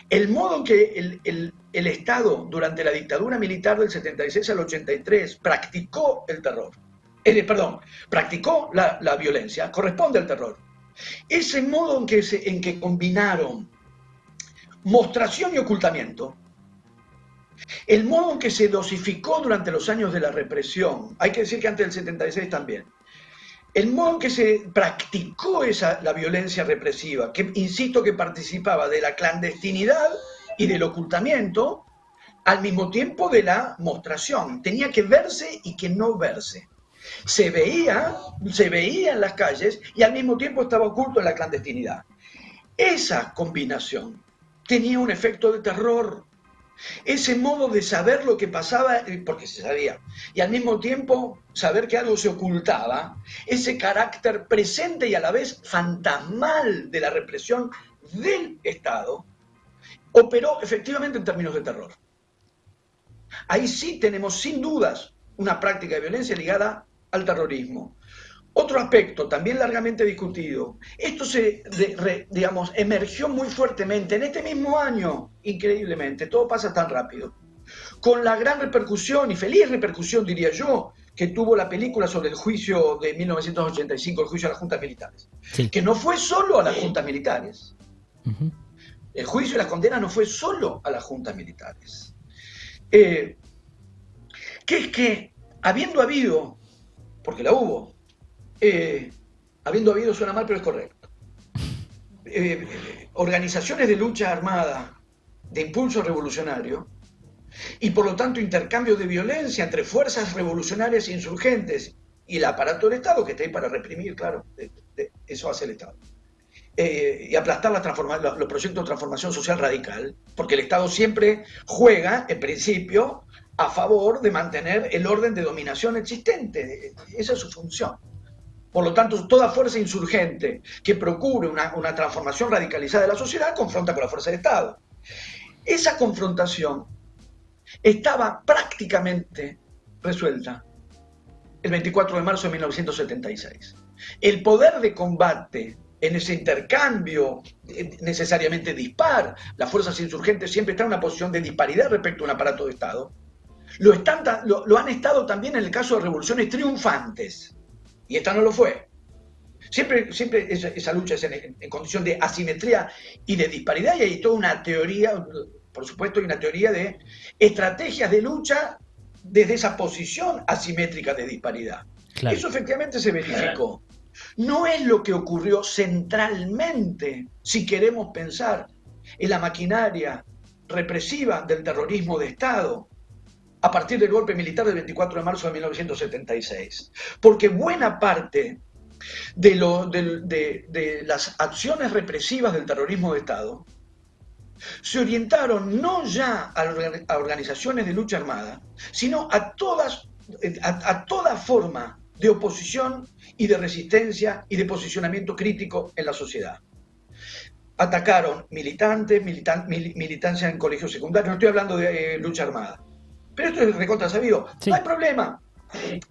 B: El modo en que el Estado durante la dictadura militar del 76 al 83 practicó el terror, practicó la violencia, corresponde al terror. Ese modo en que combinaron mostración y ocultamiento, el modo en que se dosificó durante los años de la represión, hay que decir que antes del 76 también, el modo en que se practicó la violencia represiva, que insisto que participaba de la clandestinidad y del ocultamiento, al mismo tiempo de la mostración, tenía que verse y que no verse. Se veía en las calles y al mismo tiempo estaba oculto en la clandestinidad. Esa combinación tenía un efecto de terror. Ese modo de saber lo que pasaba, porque se sabía, y al mismo tiempo saber que algo se ocultaba, ese carácter presente y a la vez fantasmal de la represión del Estado, operó efectivamente en términos de terror. Ahí sí tenemos sin dudas una práctica de violencia ligada al terrorismo. Otro aspecto, también largamente discutido, esto emergió muy fuertemente en este mismo año, increíblemente, todo pasa tan rápido, con la gran repercusión, y feliz repercusión diría yo, que tuvo la película sobre el juicio de 1985, el juicio a las juntas militares, sí, que no fue solo a las juntas militares. El juicio y la condena no fue solo a las juntas militares. Que es que, habiendo habido, porque la hubo, habiendo habido suena mal pero es correcto, organizaciones de lucha armada de impulso revolucionario y por lo tanto intercambio de violencia entre fuerzas revolucionarias e insurgentes y el aparato del Estado, que está ahí para reprimir, claro, eso hace el Estado, y aplastar los proyectos de transformación social radical, porque el Estado siempre juega, en principio, a favor de mantener el orden de dominación existente. Esa es su función. Por lo tanto, toda fuerza insurgente que procure una transformación radicalizada de la sociedad confronta con la fuerza del Estado. Esa confrontación estaba prácticamente resuelta el 24 de marzo de 1976. El poder de combate en ese intercambio necesariamente dispar, las fuerzas insurgentes siempre están en una posición de disparidad respecto a un aparato de Estado, lo han estado también en el caso de revoluciones triunfantes, y esta no lo fue. Siempre esa lucha es en condición de asimetría y de disparidad, y hay toda una teoría, por supuesto, hay una teoría de estrategias de lucha desde esa posición asimétrica de disparidad. Claro. Eso efectivamente se verificó. No es lo que ocurrió centralmente, si queremos pensar en la maquinaria represiva del terrorismo de Estado a partir del golpe militar del 24 de marzo de 1976. Porque buena parte de las acciones represivas del terrorismo de Estado se orientaron no ya a organizaciones de lucha armada, sino a toda forma de oposición y de resistencia y de posicionamiento crítico en la sociedad. Atacaron militantes, militancia en colegios secundarios, no estoy hablando de lucha armada. Pero esto es recontra sabido, sí. No hay problema.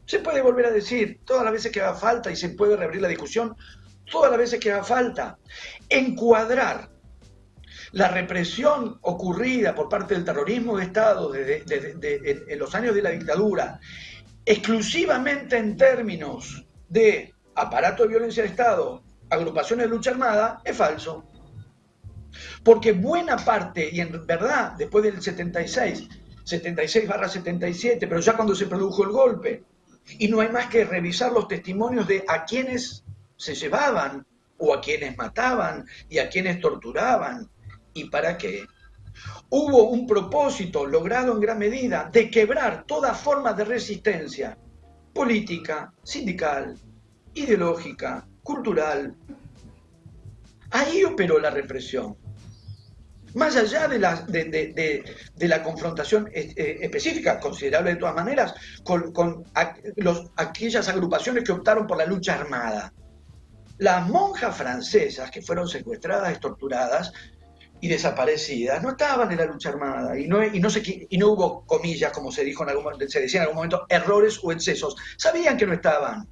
B: Se puede volver a decir todas las veces que haga falta y se puede reabrir la discusión todas las veces que haga falta. Encuadrar la represión ocurrida por parte del terrorismo de Estado en los años de la dictadura exclusivamente en términos de aparato de violencia de Estado, agrupaciones de lucha armada, es falso. Porque buena parte, y en verdad, después del 76/77, pero ya cuando se produjo el golpe, y no hay más que revisar los testimonios de a quienes se llevaban, o a quienes mataban, y a quienes torturaban, y para qué. Hubo un propósito logrado en gran medida de quebrar toda forma de resistencia política, sindical, ideológica, cultural. Ahí operó la represión. Más allá de la confrontación específica, considerable de todas maneras, con aquellas agrupaciones que optaron por la lucha armada. Las monjas francesas que fueron secuestradas, torturadas y desaparecidas no estaban en la lucha armada y no hubo, comillas, como se decía en algún momento, errores o excesos. Sabían que no estaban.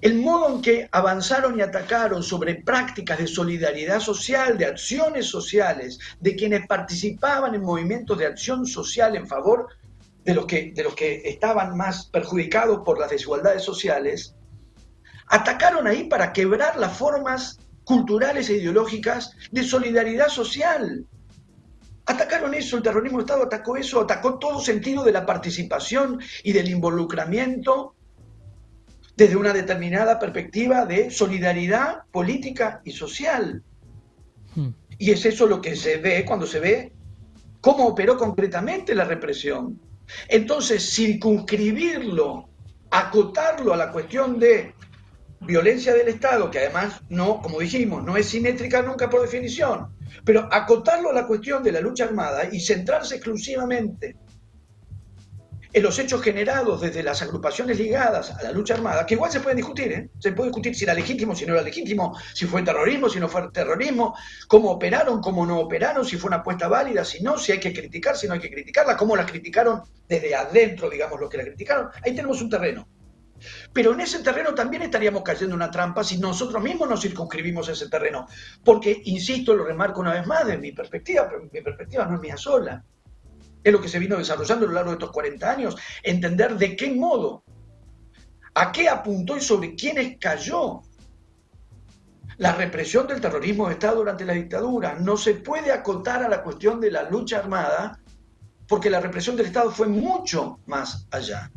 B: El modo en que avanzaron y atacaron sobre prácticas de solidaridad social, de acciones sociales, de quienes participaban en movimientos de acción social en favor de los que estaban más perjudicados por las desigualdades sociales, atacaron ahí para quebrar las formas culturales e ideológicas de solidaridad social. Atacaron eso, el terrorismo de Estado atacó eso, atacó todo sentido de la participación y del involucramiento desde una determinada perspectiva de solidaridad política y social. Y es eso lo que se ve cuando se ve cómo operó concretamente la represión. Entonces, circunscribirlo, acotarlo a la cuestión de violencia del Estado, que además no, como dijimos, no es simétrica nunca por definición, pero acotarlo a la cuestión de la lucha armada y centrarse exclusivamente en los hechos generados desde las agrupaciones ligadas a la lucha armada, que igual se pueden discutir, se puede discutir si era legítimo, si no era legítimo, si fue terrorismo, si no fue terrorismo, cómo operaron, cómo no operaron, si fue una apuesta válida, si no, si hay que criticar, si no hay que criticarla, cómo la criticaron desde adentro, digamos, los que la criticaron. Ahí tenemos un terreno. Pero en ese terreno también estaríamos cayendo en una trampa si nosotros mismos nos circunscribimos a ese terreno. Porque, insisto, lo remarco una vez más, desde mi perspectiva, pero mi perspectiva no es mía sola. Es lo que se vino desarrollando a lo largo de estos 40 años, entender de qué modo, a qué apuntó y sobre quiénes cayó la represión del terrorismo de Estado durante la dictadura. No se puede acotar a la cuestión de la lucha armada, porque la represión del Estado fue mucho más allá.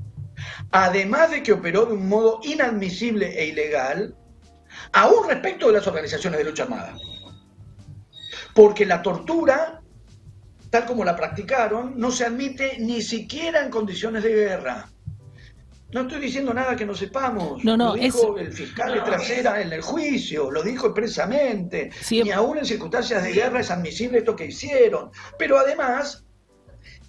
B: Además de que operó de un modo inadmisible e ilegal, aún respecto de las organizaciones de lucha armada. Porque la tortura, tal como la practicaron, no se admite ni siquiera en condiciones de guerra. No estoy diciendo nada que no sepamos. Lo dijo el fiscal de Trasera en el juicio, lo dijo expresamente. Sí. Ni aún en circunstancias de guerra es admisible esto que hicieron. Pero además,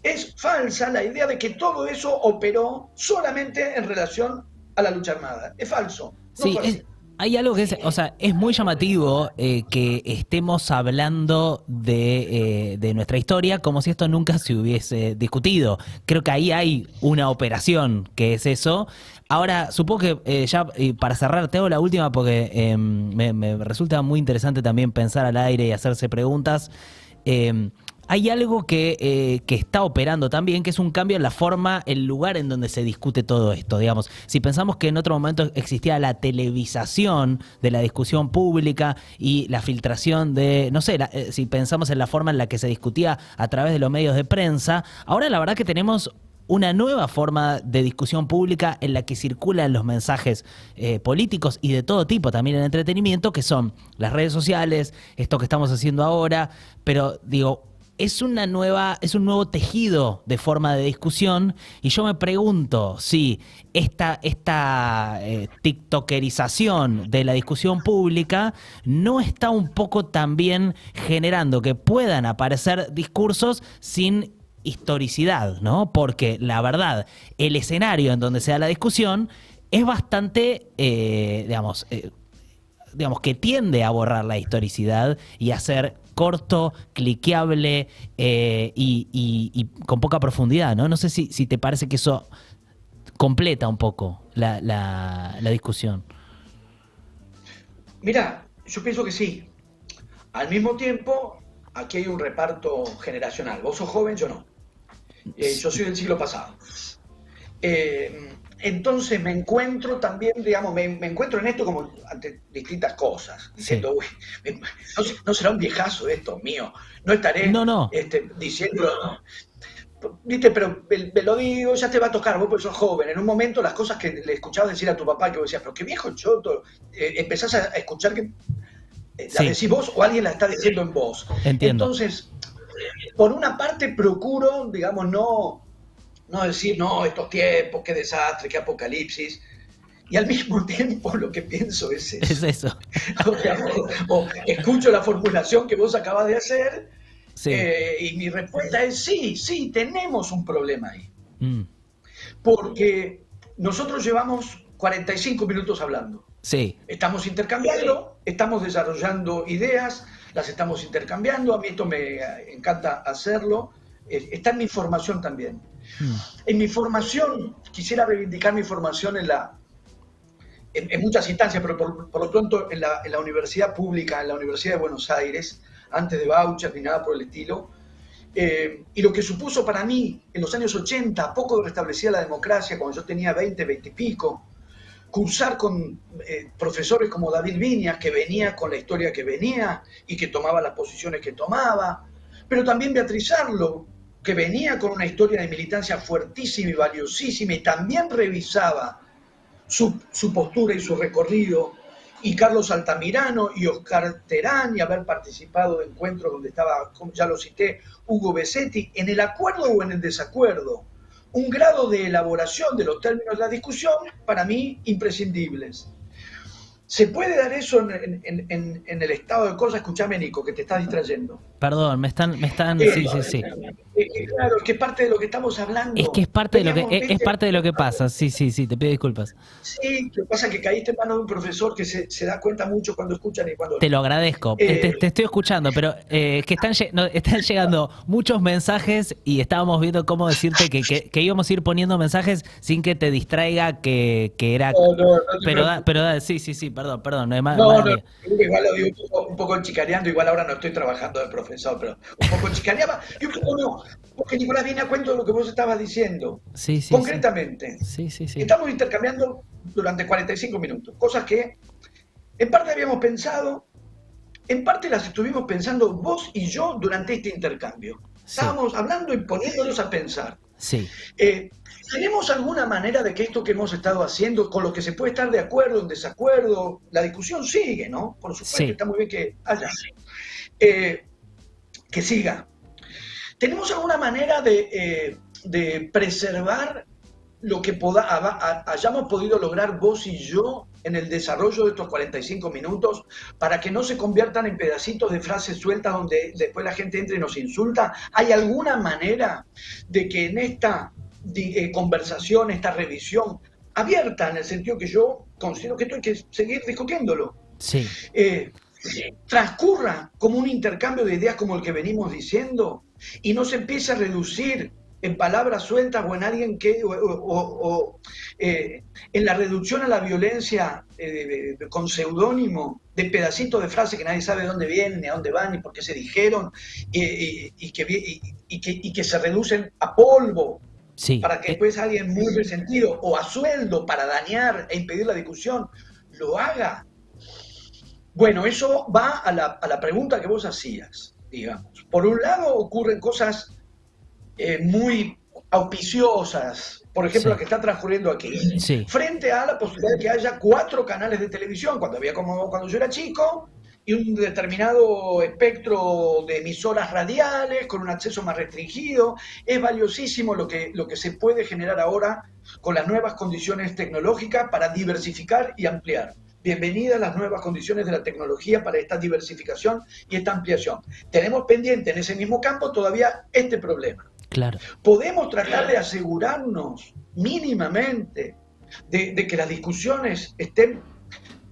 B: es falsa la idea de que todo eso operó solamente en relación a la lucha armada. Es falso. No
A: sí, Hay algo que es, o sea, es muy llamativo que estemos hablando de nuestra historia como si esto nunca se hubiese discutido. Creo que ahí hay una operación que es eso. Ahora, supongo que para cerrar, te hago la última porque me resulta muy interesante también pensar al aire y hacerse preguntas. Eh, Hay algo que está operando también, que es un cambio en la forma, el lugar en donde se discute todo esto. Digamos, si pensamos que en otro momento existía la televisación de la discusión pública y la filtración de, no sé, si pensamos en la forma en la que se discutía a través de los medios de prensa, ahora la verdad que tenemos una nueva forma de discusión pública en la que circulan los mensajes políticos y de todo tipo, también en entretenimiento, que son las redes sociales, esto que estamos haciendo ahora, pero digo, es un nuevo tejido de forma de discusión y yo me pregunto si esta tiktokerización de la discusión pública no está un poco también generando que puedan aparecer discursos sin historicidad, ¿no? Porque la verdad, el escenario en donde se da la discusión es bastante, digamos, que tiende a borrar la historicidad y a ser corto, cliqueable y con poca profundidad, ¿no? No sé si te parece que eso completa un poco la discusión.
B: Mira, yo pienso que sí. Al mismo tiempo, aquí hay un reparto generacional. Vos sos joven, yo no. Yo soy del siglo pasado. Entonces me encuentro también, digamos, me encuentro en esto como ante distintas cosas, diciendo,
A: Sí.
B: uy, no será un viejazo esto mío, no estaré
A: No, no.
B: diciendo, viste, pero me lo digo, ya te va a tocar, vos porque sos joven, en un momento las cosas que le escuchabas decir a tu papá, que vos decías, pero qué viejo choto, empezás a escuchar que la
A: Sí,
B: decís vos o alguien la está diciendo en vos.
A: entiendo.
B: Entonces, por una parte procuro, digamos, no decir, no, estos tiempos, qué desastre, qué apocalipsis, y al mismo tiempo lo que pienso es
A: Es
B: eso.
A: eso.
B: O escucho la formulación que vos acabas de hacer,
A: Sí.
B: y mi respuesta es sí, sí, tenemos un problema ahí.
A: Mm.
B: Porque nosotros llevamos 45 minutos hablando.
A: Sí.
B: Estamos intercambiando, estamos desarrollando ideas, las estamos intercambiando, a mí esto me encanta hacerlo, está en mi formación también.
A: Mm.
B: En mi formación, quisiera reivindicar mi formación en muchas instancias, pero por lo pronto en la universidad pública, en la Universidad de Buenos Aires, antes de Baucher ni nada por el estilo, y lo que supuso para mí en los años 80, poco restablecía la democracia, cuando yo tenía 20, 20 y pico, cursar con profesores como David Viñas, que venía con la historia que venía y que tomaba las posiciones que tomaba, pero también Beatriz Arlo, que venía con una historia de militancia fuertísima y valiosísima y también revisaba su postura y su recorrido, y Carlos Altamirano y Oscar Terán, y haber participado de encuentros donde estaba, como ya lo cité, Hugo Besetti, en el acuerdo o en el desacuerdo, un grado de elaboración de los términos de la discusión, para mí, imprescindibles. ¿Se puede dar eso en el estado de cosas? Escuchame, Nico, que te estás distrayendo.
A: Perdón,
B: Eh,
A: sí, sí, sí.
B: claro, es que es parte de lo que estamos
A: Es que
B: hablando.
A: es parte de lo que,
B: Veníamos,
A: es
B: viste,
A: parte de lo que pasa. Sí, sí, sí, te pido disculpas.
B: sí, lo que pasa es que caíste en manos de un profesor que se da cuenta mucho cuando escuchan y cuando
A: Te
B: no.
A: lo agradezco.
B: Eh,
A: Te estoy escuchando, pero es que están llegando muchos mensajes y estábamos viendo cómo decirte que íbamos a ir poniendo mensajes sin que te distraiga que era.
B: no, no, no te
A: Pero
B: preocupes.
A: sí, sí, sí, perdón, no es
B: No,
A: mala
B: no,
A: mía.
B: igual lo digo un poco chicaneando, igual ahora no estoy trabajando de profesor, pero un poco chicaneaba. Y un poco no, porque Nicolás viene a cuento de lo que vos estabas diciendo.
A: Sí, sí, sí.
B: Concretamente,
A: Sí, sí, sí.
B: estamos intercambiando durante 45 minutos, cosas que en parte habíamos pensado, en parte las estuvimos pensando vos y yo durante este intercambio.
A: Sí,
B: Estábamos hablando y poniéndonos a pensar.
A: sí,
B: Eh, ¿Tenemos alguna manera de que esto que hemos estado haciendo, con lo que se puede estar de acuerdo, en desacuerdo, la discusión sigue, ¿no? Por supuesto,
A: sí.
B: está muy bien que haya, que siga. ¿Tenemos alguna manera de preservar lo que hayamos podido lograr vos y yo en el desarrollo de estos 45 minutos para que no se conviertan en pedacitos de frases sueltas donde después la gente entra y nos insulta? ¿Hay alguna manera de que en esta conversación, esta revisión, abierta, en el sentido que yo considero que esto hay que seguir discutiéndolo.
A: Sí.
B: Transcurra como un intercambio de ideas como el que venimos diciendo y no se empiece a reducir en palabras sueltas o en alguien que en la reducción a la violencia con seudónimo de pedacitos de frases que nadie sabe de dónde vienen, ni a dónde van, ni por qué se dijeron, y que se reducen a polvo,
A: Sí.
B: para que después alguien muy resentido o a sueldo para dañar e impedir la discusión lo haga. Bueno, eso va a la pregunta que vos hacías, digamos. Por un lado ocurren cosas muy auspiciosas, por ejemplo,
A: Sí.
B: la que está transcurriendo aquí,
A: Sí.
B: frente a la posibilidad de que haya 4 canales de televisión, cuando había como cuando yo era chico, y un determinado espectro de emisoras radiales con un acceso más restringido. Es valiosísimo lo que se puede generar ahora con las nuevas condiciones tecnológicas para diversificar y ampliar. Bienvenidas las nuevas condiciones de la tecnología para esta diversificación y esta ampliación. Tenemos pendiente en ese mismo campo todavía este problema.
A: Claro.
B: Podemos tratar de asegurarnos mínimamente de que las discusiones estén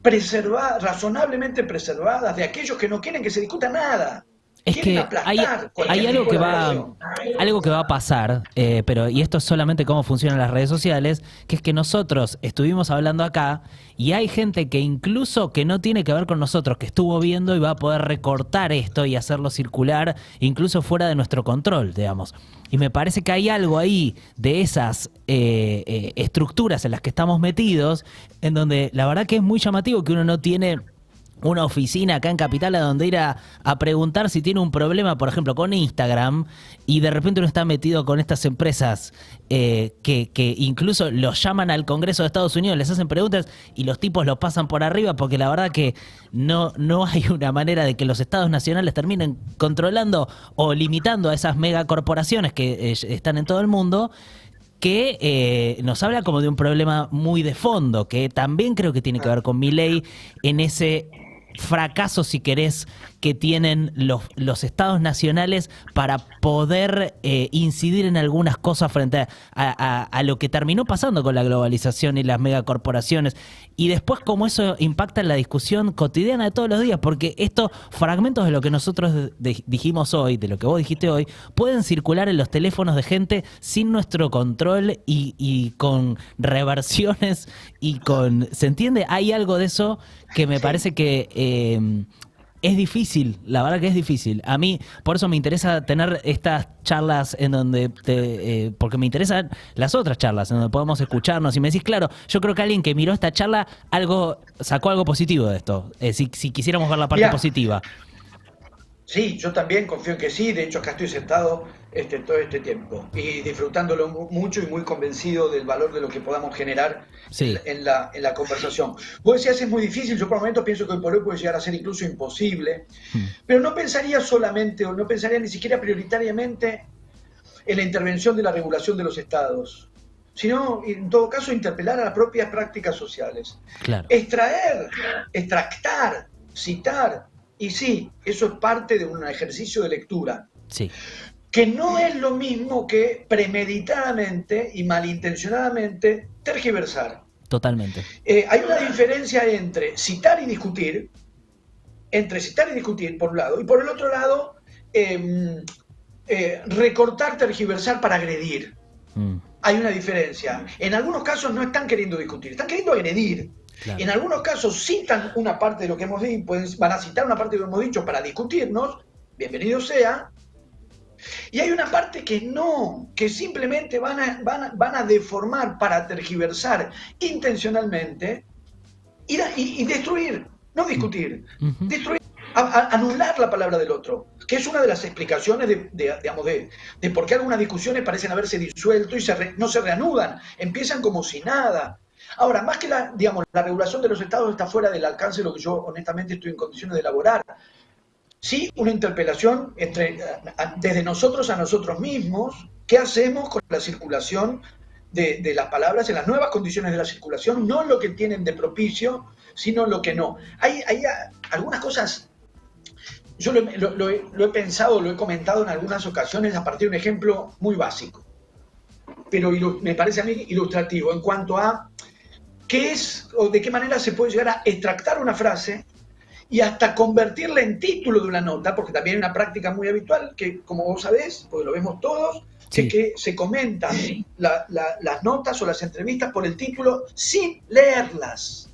B: preservadas, razonablemente preservadas, de aquellos que no quieren que se discuta nada.
A: Es que hay algo que va a pasar, pero y esto es solamente cómo funcionan las redes sociales, que es que nosotros estuvimos hablando acá y hay gente que incluso que no tiene que ver con nosotros, que estuvo viendo y va a poder recortar esto y hacerlo circular, incluso fuera de nuestro control, digamos. Y me parece que hay algo ahí de esas estructuras en las que estamos metidos, en donde la verdad que es muy llamativo que uno no tiene una oficina acá en Capital a donde ir a preguntar si tiene un problema, por ejemplo, con Instagram, y de repente uno está metido con estas empresas que incluso los llaman al Congreso de Estados Unidos, les hacen preguntas y los tipos los pasan por arriba, porque la verdad que no hay una manera de que los estados nacionales terminen controlando o limitando a esas megacorporaciones que están en todo el mundo, que nos habla como de un problema muy de fondo, que también creo que tiene que ver con Milei en ese fracaso, si querés, que tienen los estados nacionales para poder incidir en algunas cosas frente a lo que terminó pasando con la globalización y las megacorporaciones. Y después cómo eso impacta en la discusión cotidiana de todos los días, porque estos fragmentos de lo que nosotros dijimos hoy, de lo que vos dijiste hoy, pueden circular en los teléfonos de gente sin nuestro control y con reversiones y con... ¿Se entiende? Hay algo de eso que me parece que es difícil, la verdad que es difícil. A mí, por eso me interesa tener estas charlas en donde porque me interesan las otras charlas, en donde podemos escucharnos. Y me decís, claro, yo creo que alguien que miró esta charla sacó algo positivo de esto, si quisiéramos ver la parte positiva.
B: Sí, yo también confío en que sí. De hecho, acá estoy sentado todo este tiempo y disfrutándolo mucho y muy convencido del valor de lo que podamos generar en la conversación. Vos decías, es muy difícil. Yo por momentos pienso que hoy por hoy puede llegar a ser incluso imposible, pero no pensaría solamente, o no pensaría ni siquiera prioritariamente en la intervención de la regulación de los estados, sino en todo caso interpelar a las propias prácticas sociales.
A: Claro.
B: Extractar, citar. Y sí, eso es parte de un ejercicio de lectura,
A: sí,
B: que no es lo mismo que premeditadamente y malintencionadamente tergiversar.
A: Totalmente.
B: Hay una diferencia entre citar y discutir, por un lado, y por el otro lado, recortar, tergiversar para agredir. Hay una diferencia. En algunos casos no están queriendo discutir, están queriendo agredir. Claro. En algunos casos citan una parte de lo que hemos dicho, van a citar una parte de lo que hemos dicho para discutirnos, bienvenido sea, y hay una parte que no, que simplemente van a deformar para tergiversar intencionalmente y destruir, no discutir, destruir, anular la palabra del otro, que es una de las explicaciones de por qué algunas discusiones parecen haberse disuelto y no se reanudan, empiezan como si nada. Ahora, más que la regulación de los estados está fuera del alcance de lo que yo honestamente estoy en condiciones de elaborar. Sí, una interpelación desde nosotros a nosotros mismos. ¿Qué hacemos con la circulación de las palabras en las nuevas condiciones de la circulación? No lo que tienen de propicio, sino lo que no. Hay algunas cosas, yo lo he pensado, lo he comentado en algunas ocasiones a partir de un ejemplo muy básico, pero me parece a mí ilustrativo en cuanto a qué es o de qué manera se puede llegar a extractar una frase y hasta convertirla en título de una nota, porque también hay una práctica muy habitual que, como vos sabés, porque lo vemos todos,
A: Sí.
B: es que se comentan las notas o las entrevistas por el título sin leerlas,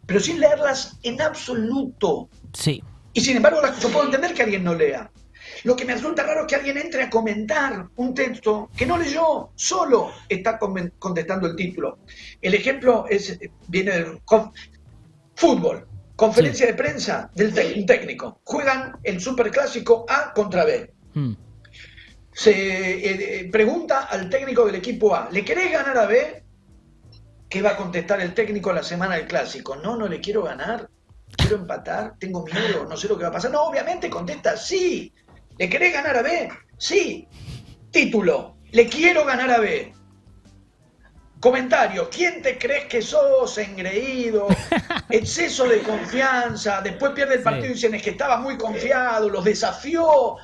B: pero sin leerlas en absoluto.
A: Sí.
B: Y sin embargo, yo puedo entender que alguien no lea. Lo que me resulta raro es que alguien entre a comentar un texto que no leyó, solo está contestando el título. El ejemplo viene del fútbol. Conferencia de prensa del un técnico. Juegan el superclásico A contra B. Se pregunta al técnico del equipo A, ¿le querés ganar a B? ¿Qué va a contestar el técnico la semana del clásico? No le quiero ganar, quiero empatar, tengo miedo, no sé lo que va a pasar. No, obviamente contesta, sí. ¿Le querés ganar a B? Sí. Título, le quiero ganar a B. Comentario, ¿quién te crees que sos? Engreído, exceso de confianza, después pierde el partido y dicen es que estaba muy confiado, los desafió.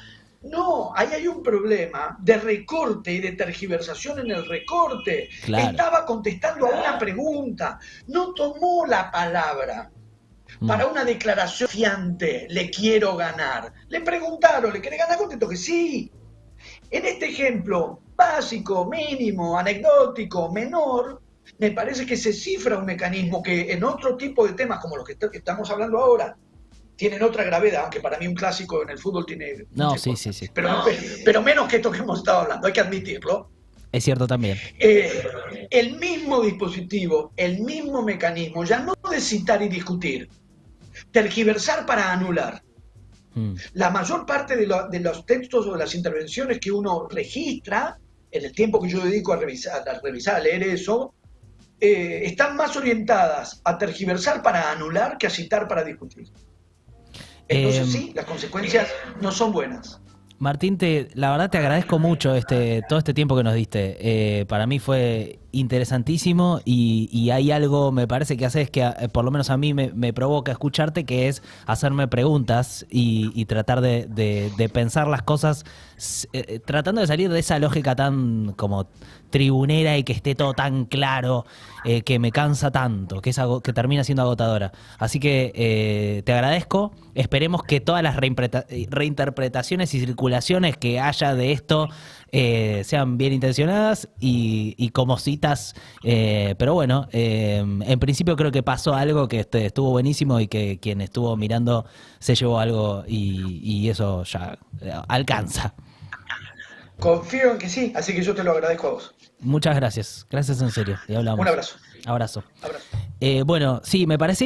B: No, ahí hay un problema de recorte y de tergiversación en el recorte.
A: Claro.
B: Estaba contestando a una pregunta, no tomó la palabra para una declaración fiante, le quiero ganar. Le preguntaron, ¿le quiere ganar? Contestó que sí. En este ejemplo básico, mínimo, anecdótico, menor, me parece que se cifra un mecanismo que en otro tipo de temas como los que estamos hablando ahora tienen otra gravedad, aunque para mí un clásico en el fútbol tiene...
A: No, sí.
B: Pero menos que esto que hemos estado hablando, hay que admitirlo.
A: Es cierto también.
B: El mismo dispositivo, el mismo mecanismo, ya no de citar y discutir, tergiversar para anular. La mayor parte de los textos o de las intervenciones que uno registra, en el tiempo que yo dedico a revisar, a leer eso, están más orientadas a tergiversar para anular que a citar para discutir. Entonces sí, las consecuencias no son buenas.
A: Martín, la verdad te agradezco mucho todo este tiempo que nos diste. Para mí fue interesantísimo y hay algo, me parece que haces que por lo menos a mí me provoca escucharte, que es hacerme preguntas y tratar de pensar las cosas, tratando de salir de esa lógica tan como tribunera y que esté todo tan claro, que me cansa tanto, que termina siendo agotadora. Así que te agradezco. Esperemos que todas las reinterpretaciones y circulaciones que haya de esto sean bien intencionadas y como citas, pero bueno, en principio creo que pasó algo que estuvo buenísimo y que quien estuvo mirando se llevó algo y eso ya alcanza.
B: Confío en que sí, así que yo te lo agradezco a vos.
A: Muchas gracias en serio, y hablamos.
B: Un abrazo.
A: Abrazo. Bueno, sí, me parece